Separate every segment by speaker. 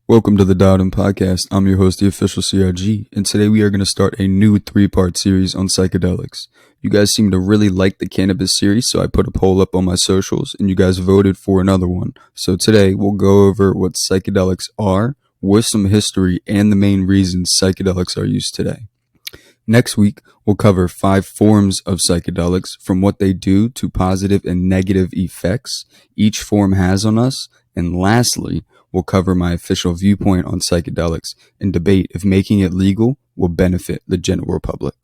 Speaker 1: Welcome to the Dowden Podcast. I'm your host, the official CRG, and today we are going to start a new 3-part series on psychedelics. You guys seem to really like the cannabis series, so I put a poll up on my socials, and you guys voted for another one. So today we'll go over what psychedelics are, with some history, and the main reasons psychedelics are used today. Next week, we'll cover 5 forms of psychedelics, from what they do to positive and negative effects each form has on us. And lastly, we'll cover my official viewpoint on psychedelics and debate if making it legal will benefit the general public.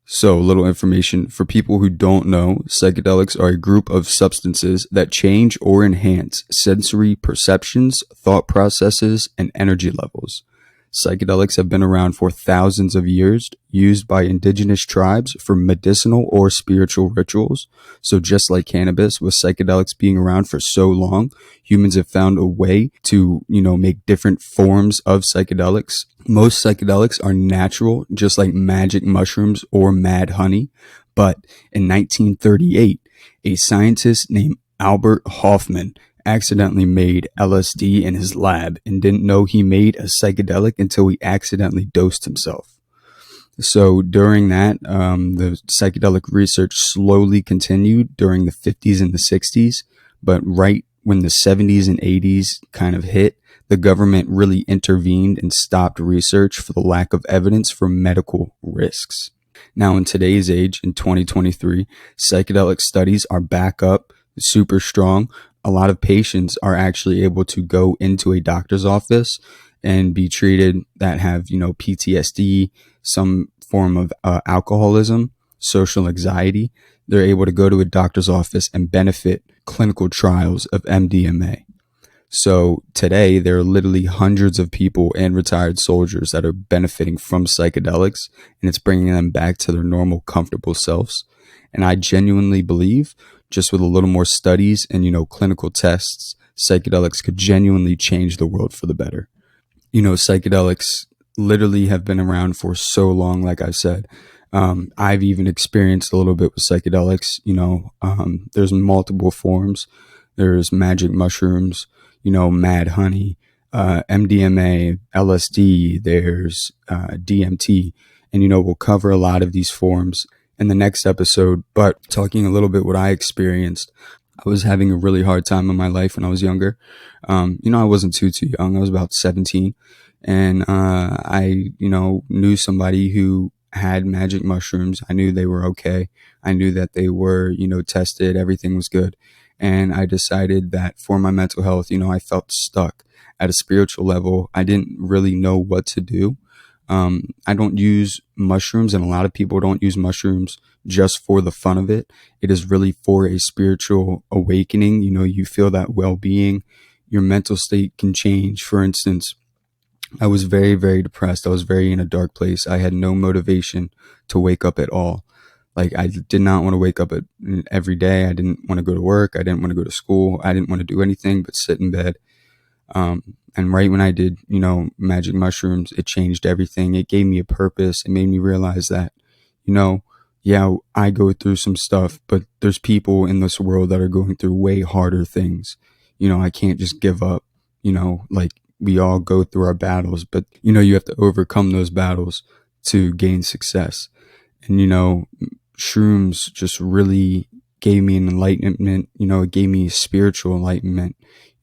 Speaker 1: So, a little information for people who don't know, psychedelics are a group of substances that change or enhance sensory perceptions, thought processes, and energy levels. Psychedelics have been around for thousands of years, used by indigenous tribes for medicinal or spiritual rituals. So just like cannabis, with psychedelics being around for so long, humans have found a way to, make different forms of psychedelics. Most psychedelics are natural, just like magic mushrooms or mad honey. But in 1938, a scientist named Albert Hofmann accidentally made LSD in his lab and didn't know he made a psychedelic until he accidentally dosed himself. So during that, the psychedelic research slowly continued during the 50s and the 60s, but right when the 70s and 80s kind of hit, the government really intervened and stopped research for the lack of evidence for medical risks. Now, in today's age, in 2023, psychedelic studies are back up, super strong. A lot of patients are actually able to go into a doctor's office and be treated that have, PTSD, some form of alcoholism, social anxiety. They're able to go to a doctor's office and benefit clinical trials of MDMA. So today, there are literally hundreds of people and retired soldiers that are benefiting from psychedelics, and it's bringing them back to their normal, comfortable selves. And I genuinely believe, just with a little more studies and, clinical tests, psychedelics could genuinely change the world for the better. Psychedelics literally have been around for so long, like I said. I've even experienced a little bit with psychedelics. There's multiple forms. There's magic mushrooms, mad honey, MDMA, LSD, there's DMT. And, we'll cover a lot of these forms in the next episode, but talking a little bit what I experienced. I was having a really hard time in my life when I was younger. I wasn't too young. I was about 17, and I knew somebody who had magic mushrooms. I knew they were okay. I knew that they were tested. Everything was good, and I decided that for my mental health, I felt stuck at a spiritual level. I didn't really know what to do. I don't use mushrooms, and a lot of people don't use mushrooms just for the fun of it. It is really for a spiritual awakening. You feel that well-being. Your mental state can change. For instance, I was very, very depressed. I was very in a dark place. I had no motivation to wake up at all. Like, I did not want to wake up every day. I didn't want to go to work. I didn't want to go to school. I didn't want to do anything but sit in bed. And right when I did, magic mushrooms, it changed everything. It gave me a purpose. It made me realize that, yeah, I go through some stuff, but there's people in this world that are going through way harder things. I can't just give up, like we all go through our battles, but, you have to overcome those battles to gain success. And, shrooms just really gave me an enlightenment. It gave me spiritual enlightenment.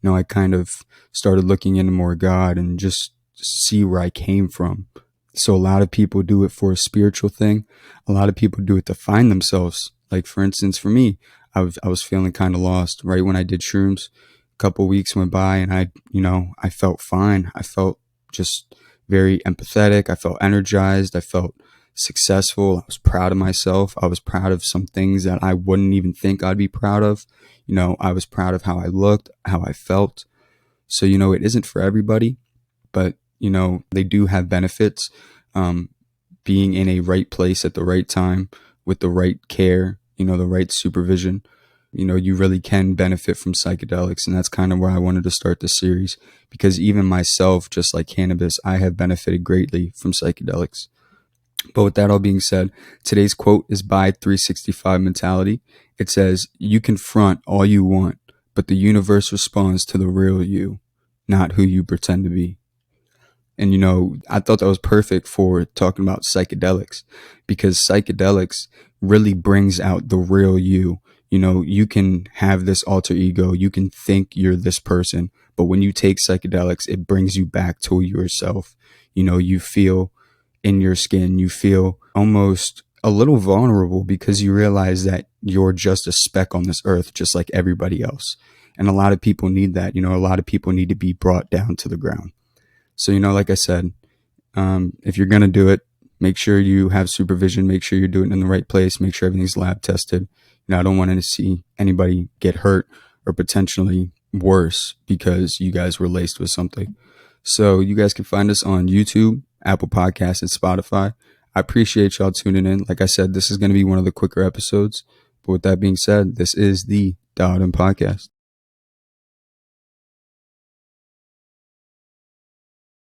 Speaker 1: I kind of started looking into more God and just see where I came from. So a lot of people do it for a spiritual thing. A lot of people do it to find themselves. Like, for instance, for me, I was feeling kind of lost right when I did shrooms. A couple weeks went by and I felt fine. I felt just very empathetic. I felt energized. I felt successful. I was proud of myself. I was proud of some things that I wouldn't even think I'd be proud of. I was proud of how I looked, how I felt. So, it isn't for everybody, but, they do have benefits. Being in a right place at the right time with the right care, the right supervision, you really can benefit from psychedelics. And that's kind of where I wanted to start this series, because even myself, just like cannabis, I have benefited greatly from psychedelics. But with that all being said, today's quote is by 365 Mentality. It says, "You can front all you want, but the universe responds to the real you." not who you pretend to be. And, I thought that was perfect for talking about psychedelics, because psychedelics really brings out the real you. You can have this alter ego. You can think you're this person, but when you take psychedelics, it brings you back to yourself. You feel in your skin, you feel almost a little vulnerable because you realize that you're just a speck on this earth, just like everybody else. And a lot of people need that. A lot of people need to be brought down to the ground. So, like I said, if you're going to do it, make sure you have supervision, make sure you're doing it in the right place, make sure everything's lab tested. I don't want to see anybody get hurt or potentially worse because you guys were laced with something. So you guys can find us on YouTube, Apple Podcasts, and Spotify. I appreciate y'all tuning in. Like I said, this is going to be one of the quicker episodes. But with that being said, this is the Dialed In Podcast.